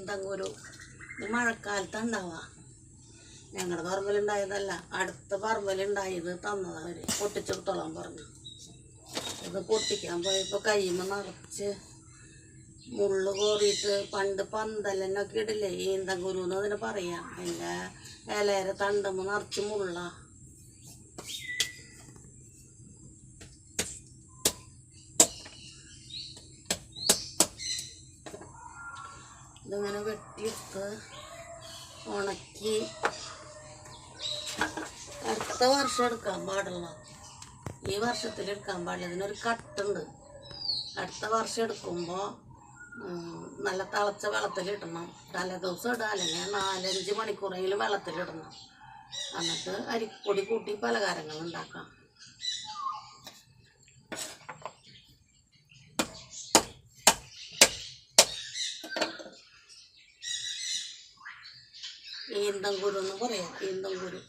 ഈന്തങ്കുരു. ഇത് മഴക്കാലത്ത് ഉണ്ടാവുക. ഞങ്ങളുടെ പറമ്പിലുണ്ടായതല്ല, അടുത്ത പറമ്പിലുണ്ടായത് തന്നതവർ. പൊട്ടിച്ചെടുത്തോളാൻ പറഞ്ഞു. ഇത് പൊട്ടിക്കാൻ പോയപ്പോൾ കയ്യുമ്പോൾ നിറച്ച് മുള്ളു കോറിയിട്ട് പണ്ട് പന്തലനൊക്കെ ഇടില്ലേ, ഈന്തങ്കുരു എന്ന് അതിന് പറയാം. അതിൻ്റെ ഇലയുടെ തണ്ടുമ്പോൾ നിറച്ച് മുള്ള. ഇതിങ്ങനെ വെട്ടിയെടുത്ത് ഉണക്കി അടുത്ത വർഷം എടുക്കാൻ പാടുള്ള, ഈ വർഷത്തിൽ എടുക്കാൻ പാടില്ല. ഇതിനൊരു കട്ടുണ്ട്. അടുത്ത വർഷം എടുക്കുമ്പോൾ നല്ല തിളച്ച വെള്ളത്തിലിടണം. തലേ ദിവസം ഇടുക, അല്ലെങ്കിൽ 4-5 മണിക്കൂറെങ്കിലും വെള്ളത്തിലിടണം. എന്നിട്ട് അരിപ്പൊടി കൂട്ടി പലഹാരങ്ങൾ ഉണ്ടാക്കാം. ഈന്തങ്കുരു എന്ന് പറയാം. ഈന്തങ്കുരു